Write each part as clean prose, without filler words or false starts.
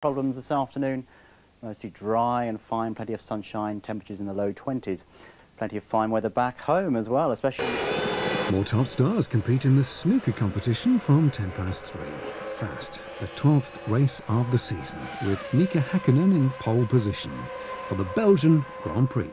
Problems this afternoon, mostly dry and fine, plenty of sunshine, temperatures in the low 20s. Plenty of fine weather back home as well, especially... More top stars compete in the snooker competition from 3:10. Fast, the 12th race of the season, with Mika Häkkinen in pole position for the Belgian Grand Prix.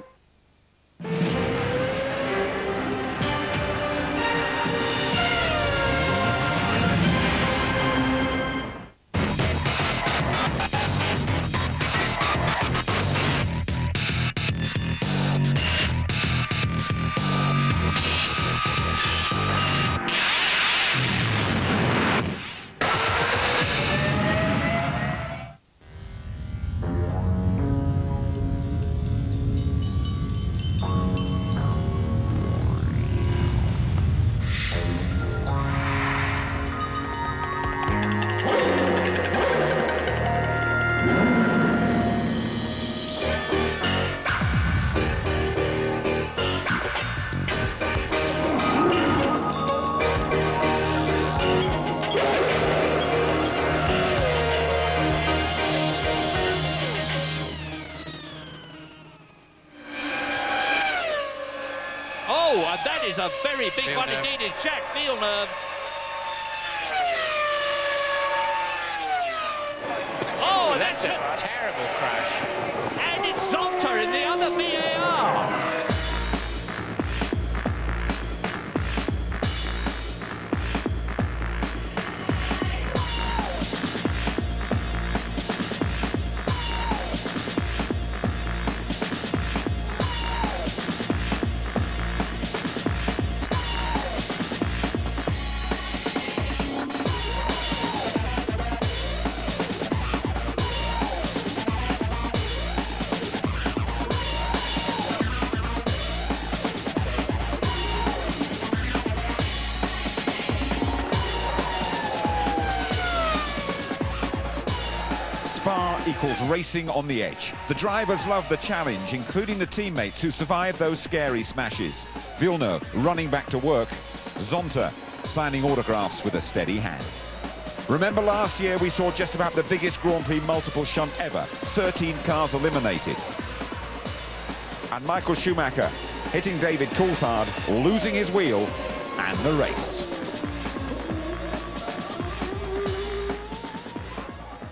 Oh, and that is a very big one indeed. It's Jacques Villeneuve. Oh, that's a terrible crash. And it's Zonta in the other VAR. Spa equals racing on the edge. The drivers love the challenge, including the teammates who survived those scary smashes. Villeneuve running back to work. Zonta signing autographs with a steady hand. Remember last year we saw just about the biggest Grand Prix multiple shunt ever. 13 cars eliminated. And Michael Schumacher hitting David Coulthard, losing his wheel, and the race.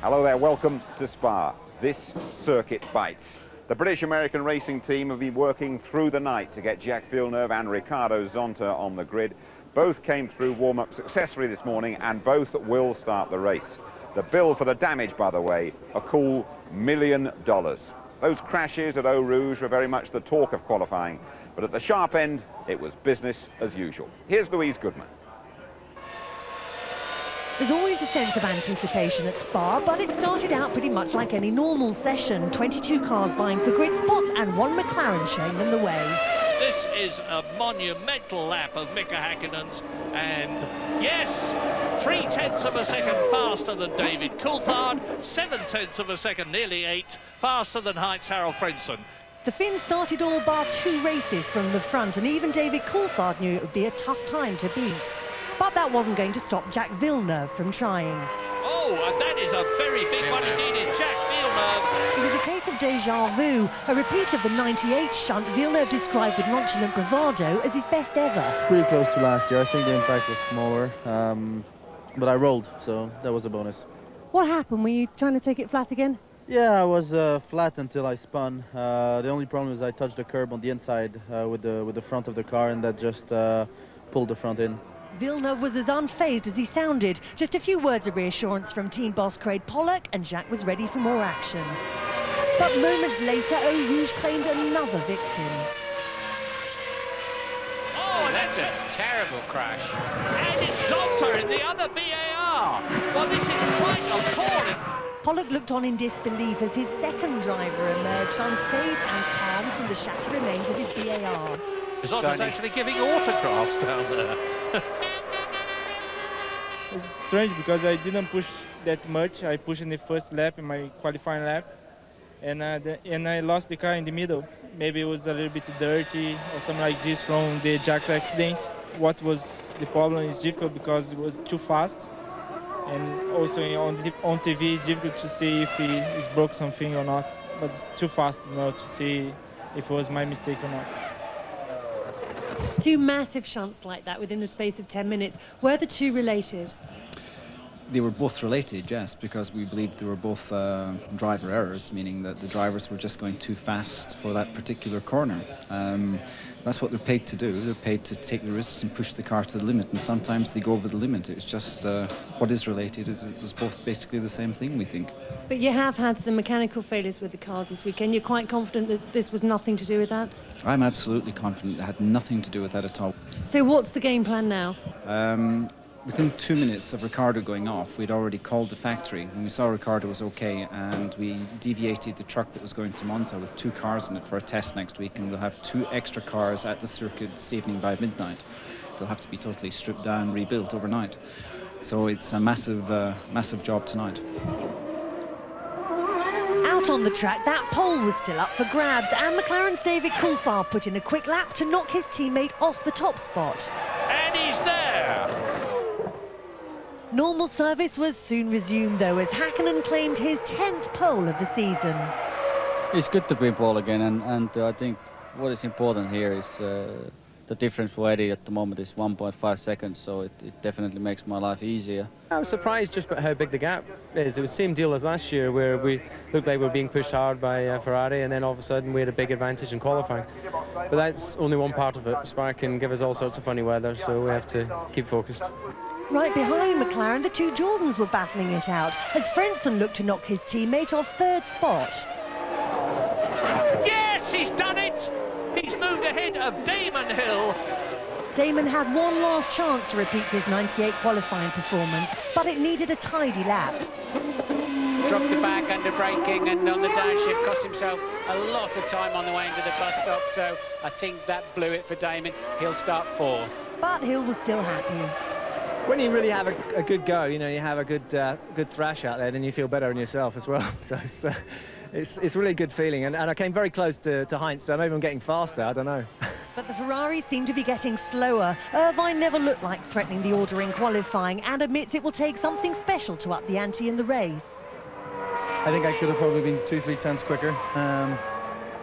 Hello there, welcome to Spa. This circuit bites. The British-American racing team have been working through the night to get Jacques Villeneuve and Ricardo Zonta on the grid. Both came through warm-up successfully this morning and both will start the race. The bill for the damage, by the way, a cool $1 million. Those crashes at Eau Rouge were very much the talk of qualifying, but at the sharp end, it was business as usual. Here's Louise Goodman. There's always a sense of anticipation at Spa, but it started out pretty much like any normal session. 22 cars vying for grid spots and one McLaren showing them the way. This is a monumental lap of Mika Häkkinen's, and yes, 0.3 of a second faster than David Coulthard, 0.7 of a second, nearly 8, faster than Heinz-Harald Frentzen. The Finns started all bar 2 races from the front, and even David Coulthard knew it would be a tough time to beat. But that wasn't going to stop Jacques Villeneuve from trying. Oh, and that is a very big one indeed. It's Jacques Villeneuve. It was a case of déjà vu, a repeat of the '98 shunt Villeneuve described with nonchalant bravado as his best ever. It's pretty close to last year. I think the impact was smaller, but I rolled, so that was a bonus. What happened? Were you trying to take it flat again? Yeah, I was flat until I spun. The only problem is I touched the curb on the inside with the front of the car, and that just pulled the front in. Villeneuve was as unfazed as he sounded. Just a few words of reassurance from team boss Craig Pollock, and Jacques was ready for more action. But moments later, Eau Rouge claimed another victim. Oh, that's a terrible crash. And it's Zonta in the other VAR. Well, this is quite appalling. Pollock looked on in disbelief as his second driver emerged unscathed and calm from the shattered remains of his VAR. Zonta's actually giving autographs down there. It's strange because I didn't push that much. I pushed in the first lap, in my qualifying lap, and I lost the car in the middle. Maybe it was a little bit dirty or something like this from the Jacques accident. What was the problem is difficult because it was too fast. And also on TV, it's difficult to see if he's broke something or not. But it's too fast, you know, to see if it was my mistake or not. Two massive shunts like that within the space of 10 minutes. Were the two related? They were both related, yes, because we believed they were both driver errors, meaning that the drivers were just going too fast for that particular corner. That's what they're paid to do. They're paid to take the risks and push the car to the limit, and sometimes they go over the limit. It's just what is related is it was both basically the same thing, we think. But you have had some mechanical failures with the cars this weekend. You're quite confident that this was nothing to do with that? I'm absolutely confident it had nothing to do with that at all. So what's the game plan now? Within 2 minutes of Ricardo going off, we'd already called the factory and we saw Ricardo was okay, and we deviated the truck that was going to Monza with 2 cars in it for a test next week, and we'll have 2 extra cars at the circuit this evening by midnight. They'll have to be totally stripped down, rebuilt overnight. So it's a massive job tonight. Out on the track, that pole was still up for grabs, and McLaren's David Coulthard put in a quick lap to knock his teammate off the top spot. And he's there! Normal service was soon resumed, though, as Hakkinen claimed his 10th pole of the season. It's good to be in pole again, and I think what is important here is the difference for Eddie at the moment is 1.5 seconds, so it definitely makes my life easier. I was surprised just about how big the gap is. It was the same deal as last year, where we looked like we were being pushed hard by Ferrari, and then all of a sudden we had a big advantage in qualifying. But that's only one part of it. Spa can give us all sorts of funny weather, so we have to keep focused. Right behind McLaren, the 2 Jordans were battling it out, as Frentzen looked to knock his teammate off 3rd spot. Yes, he's done it! He's moved ahead of Damon Hill. Damon had one last chance to repeat his 98 qualifying performance, but it needed a tidy lap. Dropped the back under braking, and on the downshift cost himself a lot of time on the way into the bus stop, so I think that blew it for Damon. He'll start 4th. But Hill was still happy. When you really have a good go, you know, you have a good thrash out there, then you feel better in yourself as well. So it's really a good feeling. And I came very close to Heinz, so maybe I'm getting faster, I don't know. But the Ferrari seemed to be getting slower. Irvine never looked like threatening the order in qualifying, and admits it will take something special to up the ante in the race. I think I could have probably been 2-3 tenths quicker,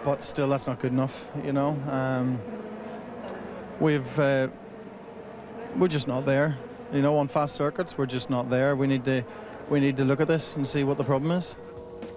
but still that's not good enough, you know. We're just not there. You know, on fast circuits, we're just not there. We need to look at this and see what the problem is.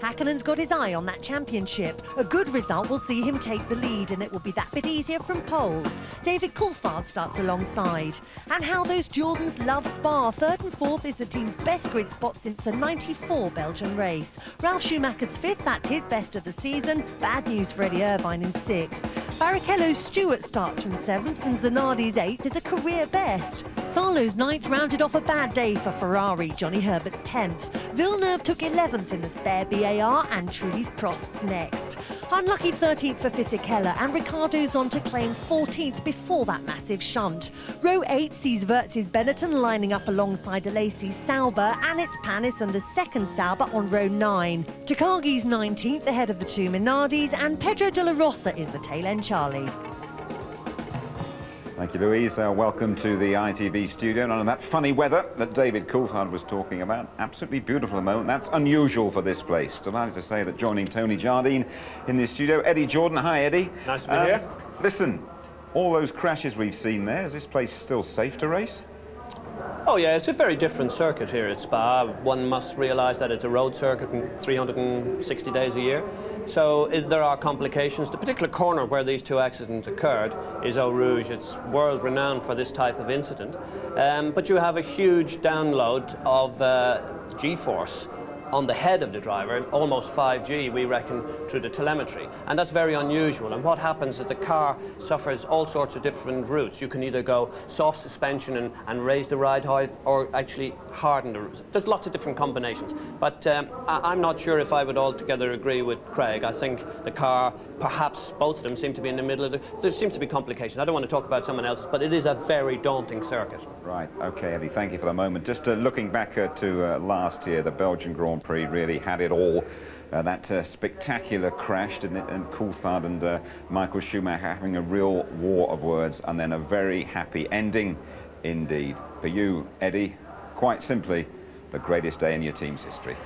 Hakkinen's got his eye on that championship. A good result will see him take the lead, and it will be that bit easier from pole. David Coulthard starts alongside. And how those Jordans love Spa. 3rd and 4th is the team's best grid spot since the '94 Belgian race. Ralf Schumacher's 5th, that's his best of the season. Bad news for Eddie Irvine in 6th. Barrichello's Stewart starts from 7th, and Zanardi's 8th is a career best. Sarlo's 9th rounded off a bad day for Ferrari. Johnny Herbert's 10th. Villeneuve took 11th in the spare BAR, and Trudy's Prost's next. Unlucky 13th for Fisichella, and Ricciardo's on to claim 14th before that massive shunt. Row 8 sees Wirtz's Benetton lining up alongside Alesi's Sauber, and it's Panis and the 2nd Sauber on row 9. Takagi's 19th ahead of the 2 Minardis, and Pedro de la Rosa is the tail-end Charlie. Thank you, Louise. Welcome to the ITV studio. None of that funny weather that David Coulthard was talking about. Absolutely beautiful at the moment. That's unusual for this place. Delighted to say that joining Tony Jardine in the studio, Eddie Jordan. Hi, Eddie. Nice to be here. Listen, all those crashes we've seen there, is this place still safe to race? Oh yeah, it's a very different circuit here at Spa. One must realise that it's a road circuit 360 days a year. So there are complications. The particular corner where these 2 accidents occurred is Eau Rouge. It's world renowned for this type of incident. But you have a huge download of G-force on the head of the driver, almost 5G, we reckon, through the telemetry. And that's very unusual. And what happens is the car suffers all sorts of different routes. You can either go soft suspension and raise the ride height, or actually harden the route. There's lots of different combinations. But I'm not sure if I would altogether agree with Craig. I think the car, perhaps both of them, seem to be in the middle of there seems to be complication. I don't want to talk about someone else's, but it is a very daunting circuit. Right, okay, Eddie, thank you for the moment. Just looking back to last year, the Belgian Grand Prix really had it all. That spectacular crash, didn't it? And Coulthard and Michael Schumacher having a real war of words, and then a very happy ending indeed. For you, Eddie, quite simply, the greatest day in your team's history.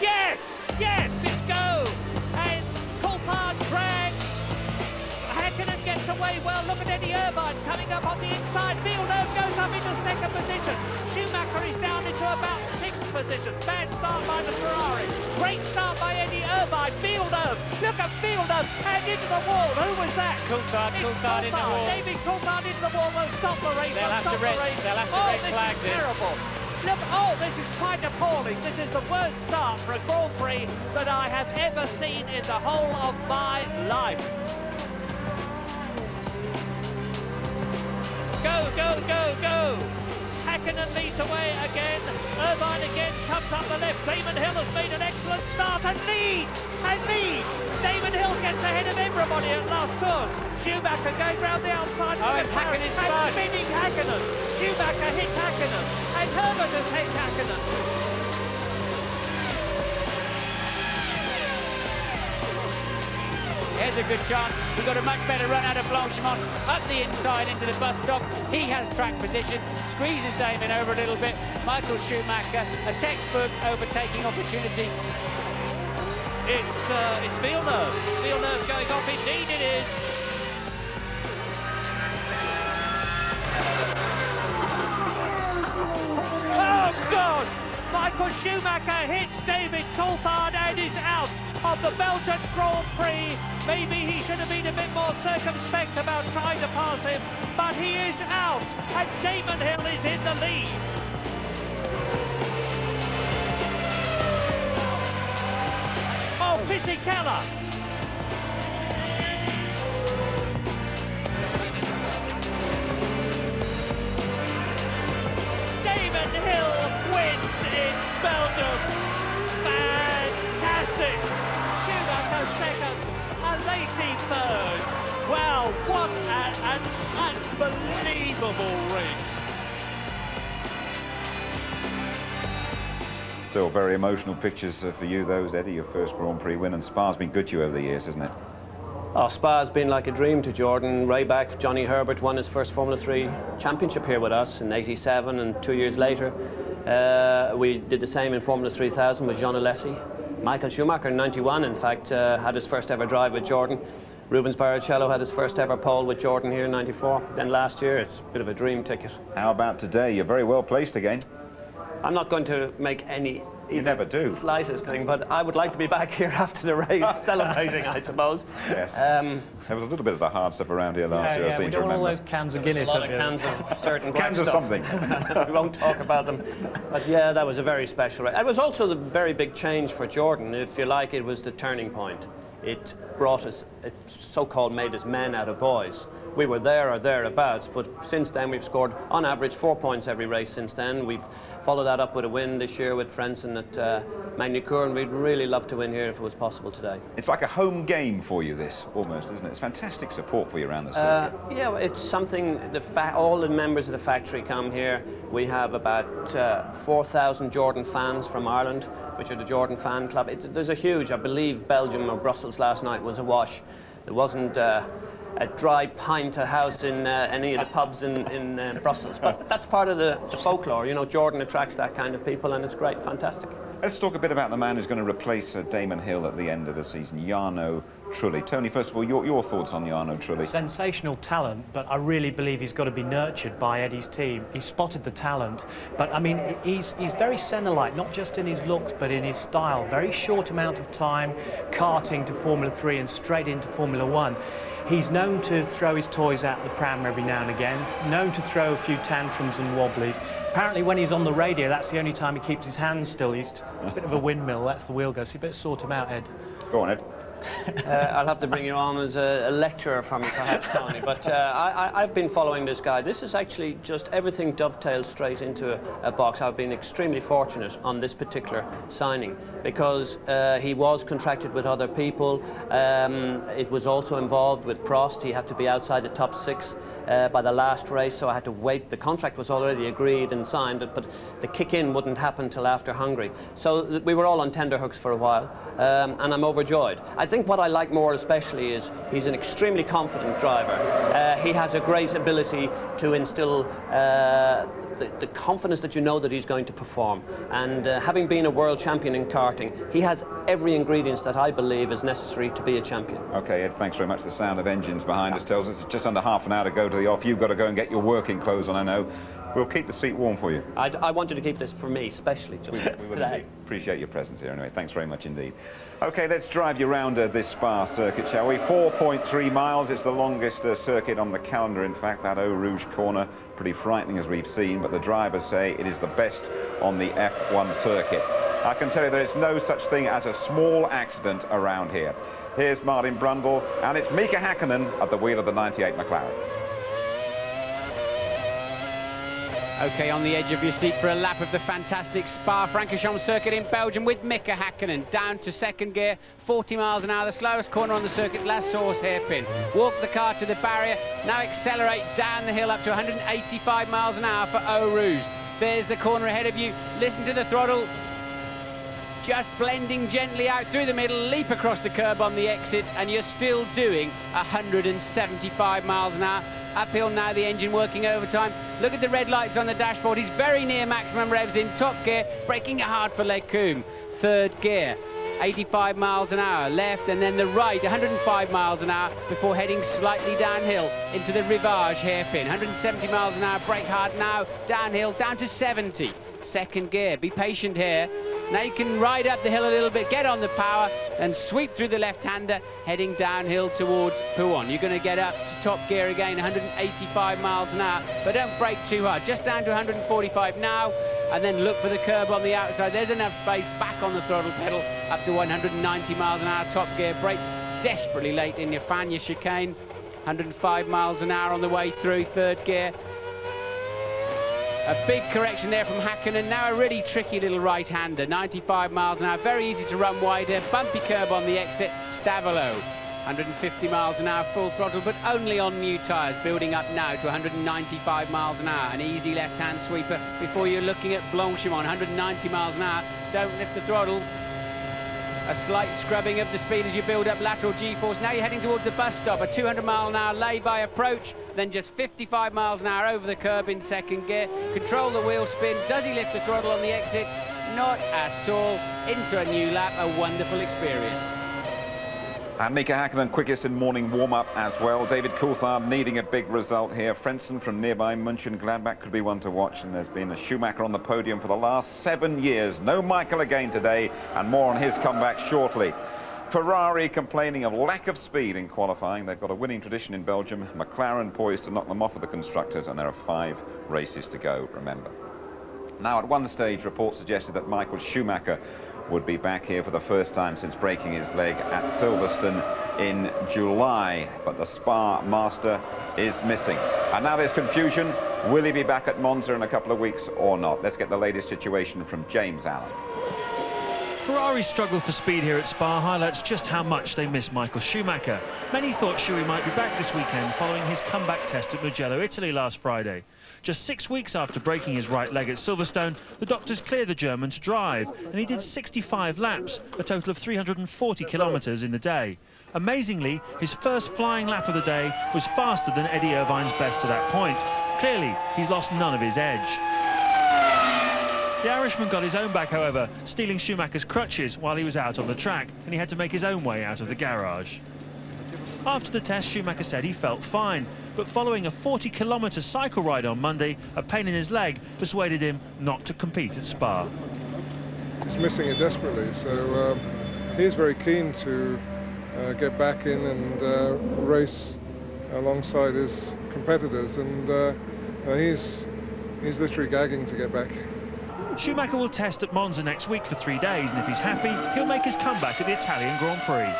Yes, yes, it's go. And Coulthard drags. Hakkinen gets away well. Look at Eddie Irvine coming up on the inside. Villeneuve goes up into second position. Schumacher is down into about sixth position. Bad start by the Ferrari. Great start by Eddie Irvine. Villeneuve. Look at Villeneuve. And into the wall. Who was that? Coulthard in the wall. David Coulthard into the wall. Will stop the race. They'll have to red flag this. Terrible. Look, oh, this is quite appalling. This is the worst start for a Grand Prix that I have ever seen in the whole of my life. Go, go, go, go. Hakkinen leads away again. Irvine again comes up the left. Damon Hill has made an excellent start and leads. Damon Hill gets ahead of everybody at last source. Schumacher going round the outside. Oh, it's Hakkinen's spot. Spinning Hakkinen. Schumacher hits Hakkinen. And Herbert has hit Hakkinen. Here's a good chance. We've got a much better run out of Blanchimont up the inside into the bus stop. He has track position, squeezes Damon over a little bit. Michael Schumacher, a textbook overtaking opportunity. It's Villeneuve. Villeneuve going off. Indeed it is. Oh God! Michael Schumacher hits David Coulthard and is out of the Belgian Grand Prix. Maybe he should have been a bit more circumspect about trying to pass him, but he is out, and Damon Hill is in the lead. Oh, Fisichella. Damon Hill wins in Belgium. Fantastic. Schumacher second, and Lacey third. Well, what an unbelievable race. Still very emotional pictures for you, those, Eddie. Your first Grand Prix win, and Spa's been good to you over the years, hasn't it? Oh, Spa's been like a dream to Jordan. Way back, Johnny Herbert won his first Formula 3 championship here with us in '87, and 2 years later we did the same in Formula 3000 with Jean Alesi. Michael Schumacher in '91, in fact, had his first ever drive with Jordan. Rubens Barrichello had his first ever pole with Jordan here in '94. Then last year, it's a bit of a dream ticket. How about today? You're very well placed again. I'm not going to make any You never do. Slightest thing, but I would like to be back here after the race, celebrating, I suppose. Yes. There was a little bit of the hard stuff around here last year, I seem to remember. All those cans of Guinness. A lot of cans of certain cans of something. We won't talk about them. But yeah, that was a very special race. It was also the very big change for Jordan. If you like, it was the turning point. It brought us, it so-called made us men out of boys. We were there or thereabouts, but since then we've scored on average 4 points every race since then. We've followed that up with a win this year with Frentzen at Magny-Cours, and we'd really love to win here if it was possible today. It's like a home game for you, this, almost, isn't it? It's fantastic support for you around the circuit. Yeah, it's something, all the members of the factory come here. We have about 4,000 Jordan fans from Ireland, which are the Jordan fan club. There's a huge, I believe Belgium or Brussels last night was awash. There wasn't a dry pint a house in any of the pubs in Brussels. But that's part of the folklore. You know, Jordan attracts that kind of people, and it's great, fantastic. Let's talk a bit about the man who's going to replace Damon Hill at the end of the season, Jarno Trulli. Tony, first of all, your thoughts on Jarno Trulli? Sensational talent, but I really believe he's got to be nurtured by Eddie's team. He spotted the talent, but I mean, he's very Senna-like, not just in his looks, but in his style. Very short amount of time, karting to Formula 3 and straight into Formula 1. He's known to throw his toys out the pram every now and again, known to throw a few tantrums and wobblies. Apparently when he's on the radio, that's the only time he keeps his hands still. He's a bit of a windmill, that's the wheel go. So you better sort him out, Ed. Go on, Ed. I'll have to bring you on as a lecturer from you, perhaps, Tony. But I've been following this guy. This is actually just everything dovetails straight into a box. I've been extremely fortunate on this particular signing because he was contracted with other people. It was also involved with Prost. He had to be outside the top 6 by the last race, so I had to wait. The contract was already agreed and signed, but the kick-in wouldn't happen till after Hungary. So we were all on tenterhooks for a while, and I'm overjoyed. I think what I like more especially is he's an extremely confident driver. He has a great ability to instill the confidence that you know that he's going to perform. And having been a world champion in karting, he has every ingredient that I believe is necessary to be a champion. Okay, Ed, thanks very much. The sound of engines behind us tells us it's just under half an hour to go to the off. You've got to go and get your working clothes on, I know. We'll keep the seat warm for you. I wanted to keep this for me, especially just today. Appreciate your presence here anyway. Thanks very much indeed. Okay, let's drive you around this Spa circuit, shall we? 4.3 miles. It's the longest circuit on the calendar, in fact. That Eau Rouge corner, pretty frightening as we've seen, but the drivers say it is the best on the F1 circuit. I can tell you there is no such thing as a small accident around here. Here's Martin Brundle, and it's Mika Hakkinen at the wheel of the 98 McLaren. Okay, on the edge of your seat for a lap of the fantastic Spa-Francorchamps circuit in Belgium with Mika Hakkinen down to second gear, 40 miles an hour, the slowest corner on the circuit, last source hairpin. Walk the car to the barrier, now accelerate down the hill up to 185 miles an hour for Eau Rouge. There's the corner ahead of you, listen to the throttle, just blending gently out through the middle, leap across the curb on the exit, and you're still doing 175 miles an hour. Uphill now, the engine working overtime. Look at the red lights on the dashboard. He's very near maximum revs in top gear, braking hard for Lecombe. Third gear, 85 miles an hour. Left and then the right, 105 miles an hour before heading slightly downhill into the Rivage hairpin. 170 miles an hour, brake hard now, downhill, down to 70. Second gear, be patient here. Now you can ride up the hill a little bit, get on the power and sweep through the left-hander, heading downhill towards Pouhon. You're going to get up to top gear again, 185 miles an hour, but don't brake too hard. Just down to 145 now, and then look for the curb on the outside. There's enough space, back on the throttle pedal, up to 190 miles an hour, top gear, brake desperately late in your Fania chicane. 105 miles an hour on the way through, third gear. A big correction there from Hakkinen, now a really tricky little right-hander, 95 miles an hour, very easy to run wider, bumpy curb on the exit, Stavelot, 150 miles an hour, full throttle, but only on new tyres, building up now to 195 miles an hour, an easy left-hand sweeper before you're looking at Blanchimont, 190 miles an hour, don't lift the throttle. A slight scrubbing of the speed as you build up lateral G-force. Now you're heading towards the bus stop, a 200 mile an hour lay-by approach, then just 55 miles an hour over the curb in second gear. Control the wheel spin. Does he lift the throttle on the exit? Not at all. Into a new lap, a wonderful experience. And Mika Hakkinen quickest in morning warm-up as well. David Coulthard needing a big result here. Frentzen from nearby Mönchengladbach could be one to watch. And there's been a Schumacher on the podium for the last 7 years. No Michael again today, and more on his comeback shortly. Ferrari complaining of lack of speed in qualifying. They've got a winning tradition in Belgium. McLaren poised to knock them off of the constructors, and there are 5 races to go, remember. Now, at one stage, reports suggested that Michael Schumacher would be back here for the first time since breaking his leg at Silverstone in July, but the Spa master is missing. And now there's confusion. Will he be back at Monza in a couple of weeks or not? Let's get the latest situation from James Allen. Ferrari's struggle for speed here at Spa highlights just how much they miss Michael Schumacher. Many thought Schuy might be back this weekend following his comeback test at Mugello, Italy last Friday. Just 6 weeks after breaking his right leg at Silverstone, the doctors cleared the German to drive, and he did 65 laps, a total of 340 kilometres in the day. Amazingly, his first flying lap of the day was faster than Eddie Irvine's best to that point. Clearly, he's lost none of his edge. The Irishman got his own back, however, stealing Schumacher's crutches while he was out on the track, and he had to make his own way out of the garage. After the test, Schumacher said he felt fine, but following a 40-kilometre cycle ride on Monday, a pain in his leg persuaded him not to compete at Spa. He's missing it desperately, so he's very keen to get back in and race alongside his competitors, and he's literally gagging to get back. Schumacher will test at Monza next week for 3 days, and if he's happy, he'll make his comeback at the Italian Grand Prix.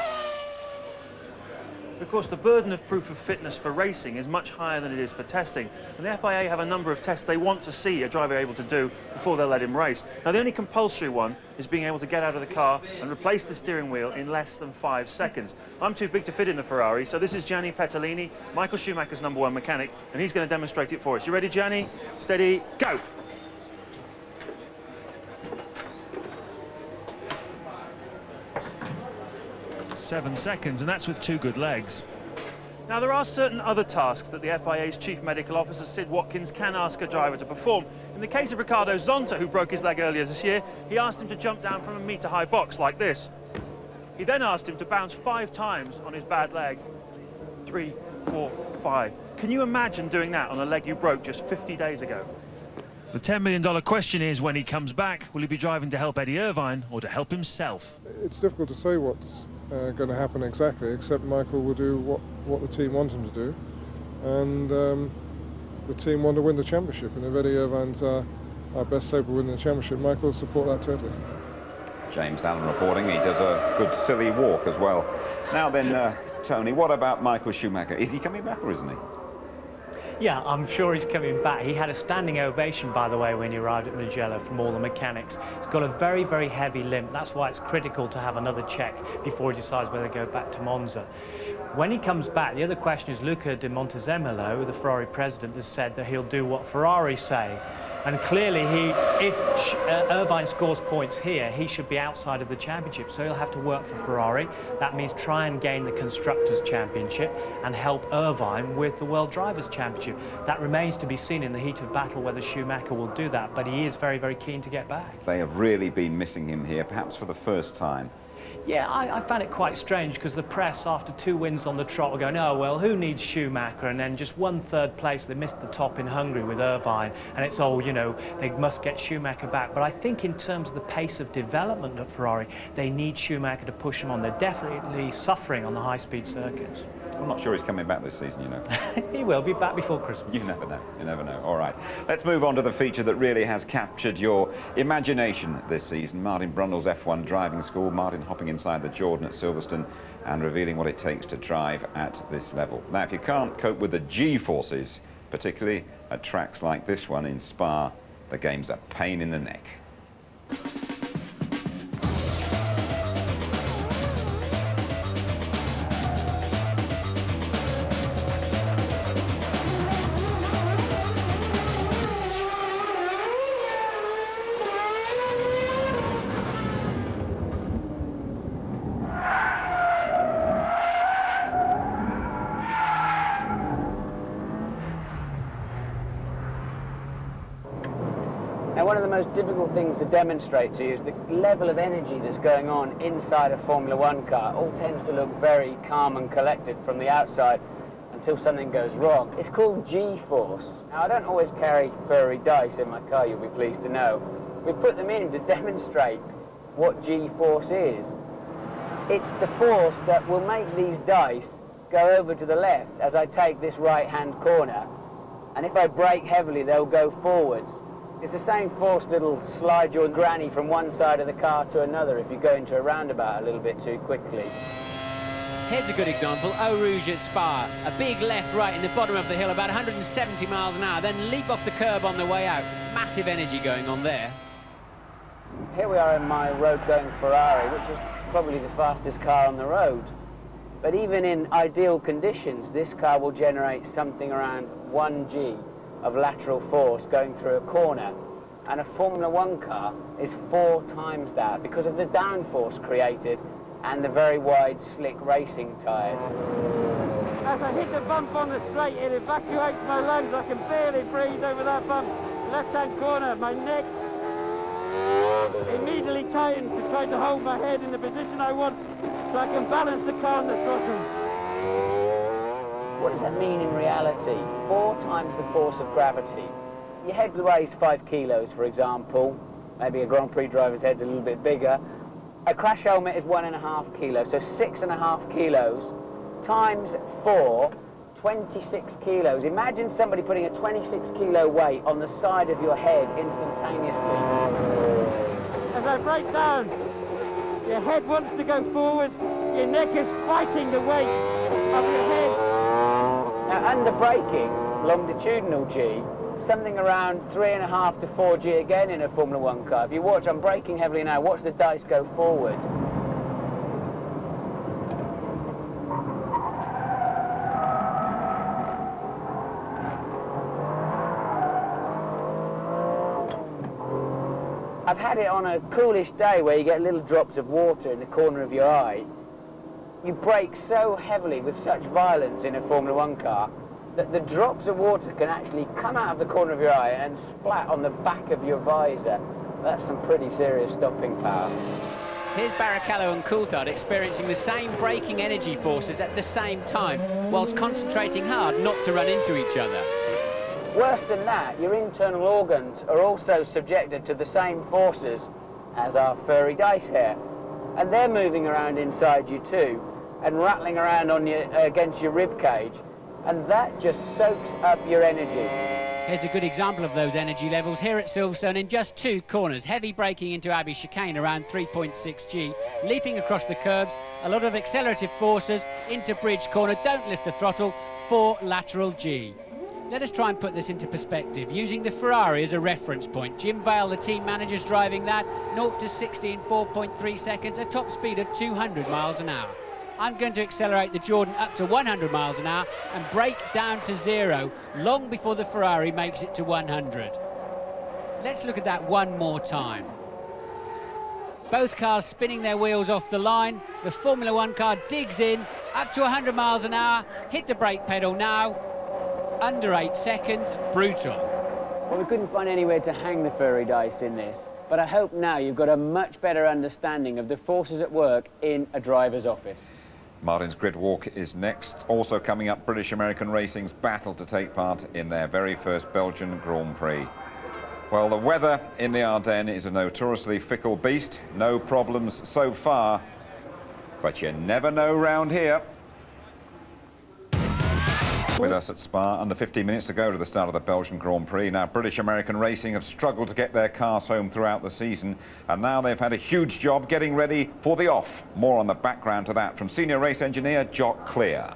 Of course, the burden of proof of fitness for racing is much higher than it is for testing, and the FIA have a number of tests they want to see a driver able to do before they'll let him race. Now, the only compulsory one is being able to get out of the car and replace the steering wheel in less than 5 seconds. I'm too big to fit in the Ferrari, so this is Gianni Pettolini, Michael Schumacher's #1 mechanic, and he's going to demonstrate it for us. You ready, Gianni? Steady, go! 7 seconds, and that's with 2 good legs. Now, there are certain other tasks that the FIA's Chief Medical Officer, Sid Watkins, can ask a driver to perform. In the case of Ricardo Zonta, who broke his leg earlier this year, he asked him to jump down from a metre-high box like this. He then asked him to bounce 5 times on his bad leg. 3, 4, 5. Can you imagine doing that on a leg you broke just 50 days ago? The $10 million question is, when he comes back, will he be driving to help Eddie Irvine or to help himself? It's difficult to say what's going to happen exactly, except Michael will do what the team want him to do, and the team want to win the championship, and if Eddie Irvine's our best hope of winning the championship, Michael will support that totally. James Allen reporting. He does a good silly walk as well. Now then, Tony, what about Michael Schumacher? Is he coming back or isn't he? Yeah, I'm sure he's coming back. He had a standing ovation, by the way, when he arrived at Mugello from all the mechanics. He's got a very, very heavy limp. That's why it's critical to have another check before he decides whether to go back to Monza. When he comes back, the other question is Luca de Montezemolo, the Ferrari president, has said that he'll do what Ferrari say. And clearly, if Irvine scores points here, he should be outside of the championship. So he'll have to work for Ferrari. That means try and gain the Constructors' Championship and help Irvine with the World Drivers' Championship. That remains to be seen in the heat of battle whether Schumacher will do that, but he is very, very keen to get back. They have really been missing him here, perhaps for the first time. Yeah, I found it quite strange because the press, after 2 wins on the trot, were going, oh, well, who needs Schumacher? And then just 1 third place, they missed the top in Hungary with Irvine. And it's, oh, you know, they must get Schumacher back. But I think in terms of the pace of development at Ferrari, they need Schumacher to push them on. They're definitely suffering on the high-speed circuits. I'm not sure he's coming back this season, you know. He will be back before Christmas. You never know. You never know. All right. Let's move on to the feature that really has captured your imagination this season. Martin Brundle's F1 driving school. Martin hopping inside the Jordan at Silverstone and revealing what it takes to drive at this level. Now, if you can't cope with the G-forces, particularly at tracks like this one in Spa, the game's a pain in the neck. Now, one of the most difficult things to demonstrate to you is the level of energy that's going on inside a Formula One car. It all tends to look very calm and collected from the outside until something goes wrong. It's called G-force. Now, I don't always carry furry dice in my car, you'll be pleased to know. We put them in to demonstrate what G-force is. It's the force that will make these dice go over to the left as I take this right-hand corner. And if I brake heavily, they'll go forwards. It's the same force that'll slide your granny from one side of the car to another if you go into a roundabout a little bit too quickly. Here's a good example, Eau Rouge at Spa. A big left-right in the bottom of the hill, about 170 miles an hour, then leap off the curb on the way out. Massive energy going on there. Here we are in my road-going Ferrari, which is probably the fastest car on the road. But even in ideal conditions, this car will generate something around 1 G of lateral force going through a corner, and a Formula One car is 4 times that because of the downforce created and the very wide slick racing tyres. As I hit the bump on the straight, it evacuates my lungs. I can barely breathe over that bump. Left-hand corner, my neck immediately tightens to try to hold my head in the position I want so I can balance the car on the throttle. What does that mean in reality? 4 times the force of gravity. Your head weighs 5 kilos, for example. Maybe a Grand Prix driver's head's a little bit bigger. A crash helmet is 1.5 kilos, so 6.5 kilos times 4, 26 kilos. Imagine somebody putting a 26-kilo weight on the side of your head instantaneously. As I break down, your head wants to go forward, your neck is fighting the weight of your head. Now, under braking, longitudinal G, something around 3.5 to 4 G again in a Formula One car. If you watch, I'm braking heavily now, watch the dice go forward. I've had it on a coolish day where you get little drops of water in the corner of your eye, you brake so heavily with such violence in a Formula One car that the drops of water can actually come out of the corner of your eye and splat on the back of your visor. That's some pretty serious stopping power. Here's Barrichello and Coulthard experiencing the same braking energy forces at the same time, whilst concentrating hard not to run into each other. Worse than that, your internal organs are also subjected to the same forces as our furry dice here. And they're moving around inside you too, and rattling around on your, against your rib cage, and that just soaks up your energy. Here's a good example of those energy levels here at Silverstone in just 2 corners. Heavy braking into Abbey chicane around 3.6 G, leaping across the curbs, a lot of accelerative forces into bridge corner, don't lift the throttle, 4 lateral G. Let us try and put this into perspective, using the Ferrari as a reference point. Jim Bale, the team manager's driving that, 0 to 60 in 4.3 seconds, a top speed of 200 miles an hour. I'm going to accelerate the Jordan up to 100 miles an hour and brake down to 0 long before the Ferrari makes it to 100. Let's look at that one more time. Both cars spinning their wheels off the line. The Formula One car digs in, up to 100 miles an hour, hit the brake pedal now, under 8 seconds, brutal. Well, we couldn't find anywhere to hang the furry dice in this, but I hope now you've got a much better understanding of the forces at work in a driver's office. Martin's grid walk is next. Also coming up, British American Racing's battle to take part in their very first Belgian Grand Prix. Well, the weather in the Ardennes is a notoriously fickle beast. No problems so far, but you never know round here. With us at Spa, under 15 minutes to go to the start of the Belgian Grand Prix. Now, British American Racing have struggled to get their cars home throughout the season, and now they've had a huge job getting ready for the off. More on the background to that from senior race engineer Jock Clear.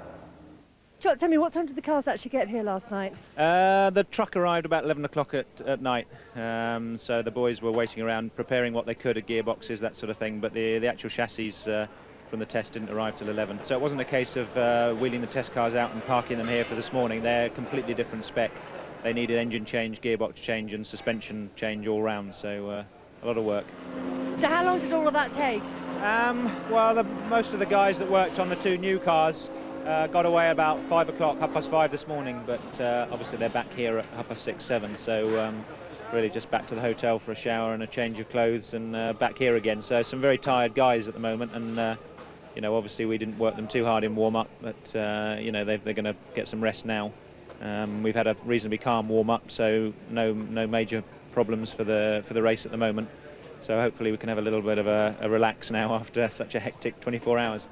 Jock, tell me, what time did the cars actually get here last night? The truck arrived about 11 o'clock at night, so the boys were waiting around preparing what they could at gearboxes, that sort of thing, but the actual chassis from the test didn't arrive till 11. So it wasn't a case of wheeling the test cars out and parking them here for this morning. They're completely different spec. They needed engine change, gearbox change and suspension change all round, so a lot of work. So how long did all of that take? Well, most of the guys that worked on the 2 new cars got away about 5 o'clock, 5:30 this morning, but obviously they're back here at 6:30, 7, so really just back to the hotel for a shower and a change of clothes and back here again. So some very tired guys at the moment, and you know, obviously we didn't work them too hard in warm-up, but you know, they're going to get some rest now. We've had a reasonably calm warm-up, so no major problems for the race at the moment. So hopefully we can have a little bit of a relax now after such a hectic 24 hours.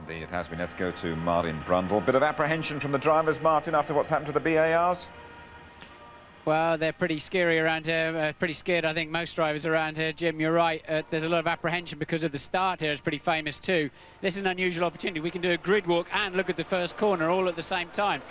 Indeed, it has been. Let's go to Martin Brundle. Bit of apprehension from the drivers, Martin, after what's happened to the BARs? Well, they're pretty scary around here, pretty scared, I think, most drivers around here. Jim, you're right, there's a lot of apprehension because of the start here. It's pretty famous too. This is an unusual opportunity. We can do a grid walk and look at the first corner all at the same time.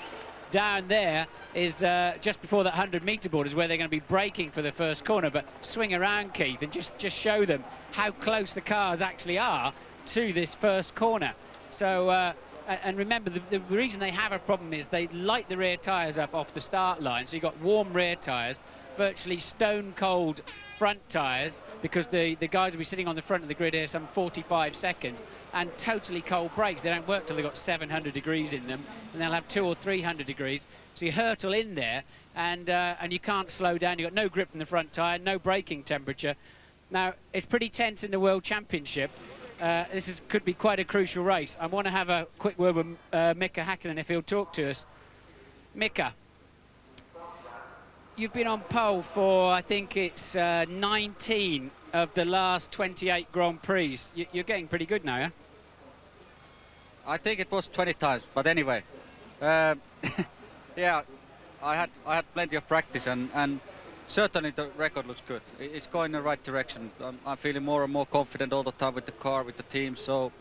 Down there is just before that 100-metre board is where they're going to be braking for the first corner, but swing around, Keith, and just show them how close the cars actually are to this first corner. So, and remember, the reason they have a problem is they light the rear tyres up off the start line, so you've got warm rear tyres, virtually stone-cold front tyres, because the guys will be sitting on the front of the grid here some 45 seconds, and totally cold brakes. They don't work till they've got 700 degrees in them, and they'll have 200 or 300 degrees, so you hurtle in there, and you can't slow down. You've got no grip from the front tyre, no braking temperature. Now, it's pretty tense in the World Championship. This could be quite a crucial race. I want to have a quick word with Mika Häkkinen if he'll talk to us. Mika, you've been on pole for, I think it's 19 of the last 28 Grand Prix. You're getting pretty good now, yeah? I think it was 20 times, but anyway. Yeah, I had plenty of practice, and certainly the record looks good. It's going in the right direction. I'm feeling more and more confident all the time with the car, with the team, so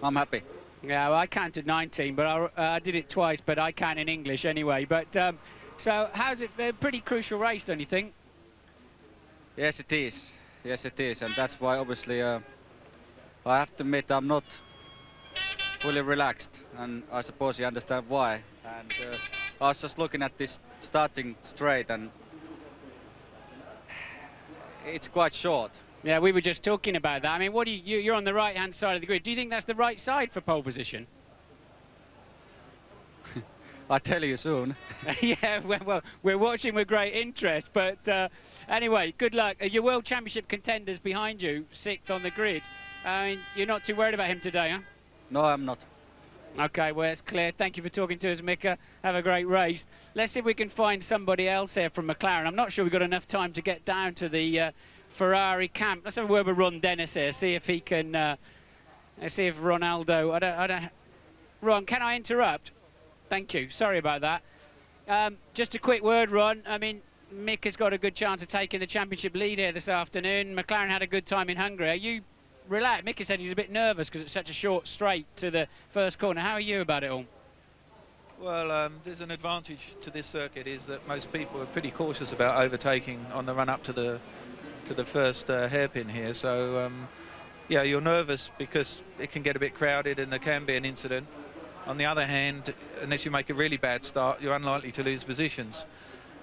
I'm happy. Yeah, well, I counted 19, but I did it twice, but I count in English anyway. But so how's it? A pretty crucial race, don't you think? Yes, it is. Yes, it is, and that's why obviously I have to admit I'm not fully relaxed, and I suppose you understand why. And I was just looking at this starting straight, and it's quite short. Yeah, we were just talking about that. I mean, what do you're on the right-hand side of the grid. Do you think that's the right side for pole position? I'll tell you soon. Yeah, well, we're watching with great interest. But anyway, good luck. Your World Championship contenders behind you, 6th on the grid. I mean, you're not too worried about him today, huh? No, I'm not. OK, well, it's clear. Thank you for talking to us, Mika. Have a great race. Let's see if we can find somebody else here from McLaren. I'm not sure we've got enough time to get down to the Ferrari camp. Let's have a word with Ron Dennis here, see if he can... let's see if Ronaldo... I don't... Ron, can I interrupt? Thank you. Sorry about that. Just a quick word, Ron. I mean, Mick has got a good chance of taking the championship lead here this afternoon. McLaren had a good time in Hungary. Are you relaxed? Mick said he's a bit nervous because it's such a short straight to the first corner. How are you about it all? Well, there's an advantage to this circuit is that most people are pretty cautious about overtaking on the run up to the first hairpin here. So, yeah, you're nervous because it can get a bit crowded and there can be an incident. On the other hand, unless you make a really bad start, you're unlikely to lose positions.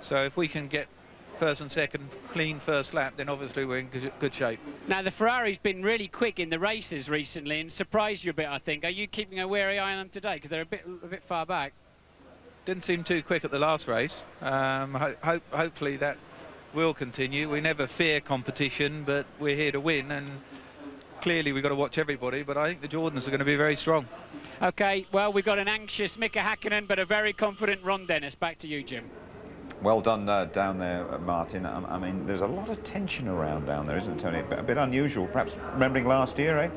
So if we can get first and second clean first lap, then obviously we're in good shape. Now, the Ferrari's been really quick in the races recently and surprised you a bit, I think. Are you keeping a wary eye on them today? Because they're a bit far back. Didn't seem too quick at the last race. Hopefully that will continue. We never fear competition, but we're here to win, and clearly we've got to watch everybody, but I think the Jordans are going to be very strong. OK, well, we've got an anxious Mika Hakkinen, but a very confident Ron Dennis. Back to you, Jim. Well done down there, Martin. I mean, there's a lot of tension around down there, isn't it, Tony? A bit unusual, perhaps remembering last year, eh?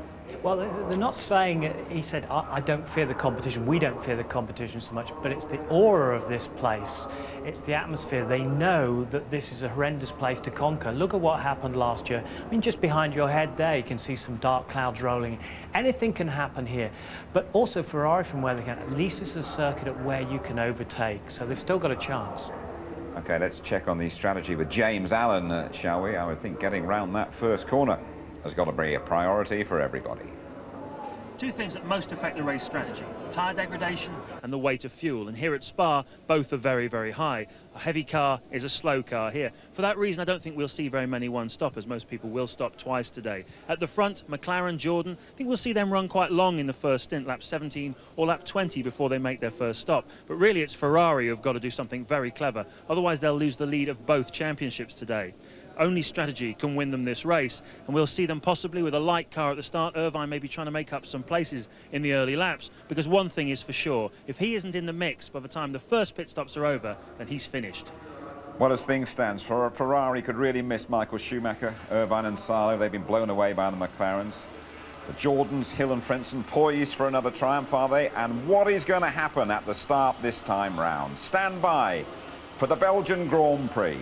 Well, they're not saying, he said, I don't fear the competition, we don't fear the competition so much, but it's the aura of this place, it's the atmosphere. They know that this is a horrendous place to conquer. Look at what happened last year. I mean, just behind your head there, you can see some dark clouds rolling. Anything can happen here. But also Ferrari, from where they can, at least it's a circuit at where you can overtake, so they've still got a chance. OK, let's check on the strategy with James Allen, shall we? I would think getting round that first corner has got to be a priority for everybody. Two things that most affect the race strategy: tyre degradation and the weight of fuel. And here at Spa, both are very, very high. A heavy car is a slow car here. For that reason, I don't think we'll see very many one-stoppers. Most people will stop twice today. At the front, McLaren, Jordan, I think we'll see them run quite long in the first stint, lap 17 or lap 20 before they make their first stop. But really, it's Ferrari who've got to do something very clever. Otherwise, they'll lose the lead of both championships today. Only strategy can win them this race, and we'll see them possibly with a light car at the start. Irvine may be trying to make up some places in the early laps, because one thing is for sure: if he isn't in the mix by the time the first pit stops are over, then he's finished. Well, as things stand, Ferrari could really miss Michael Schumacher, Irvine and Salo. They've been blown away by the McLarens. The Jordans, Hill and Frentzen, poised for another triumph, are they? And what is going to happen at the start this time round? Stand by for the Belgian Grand Prix.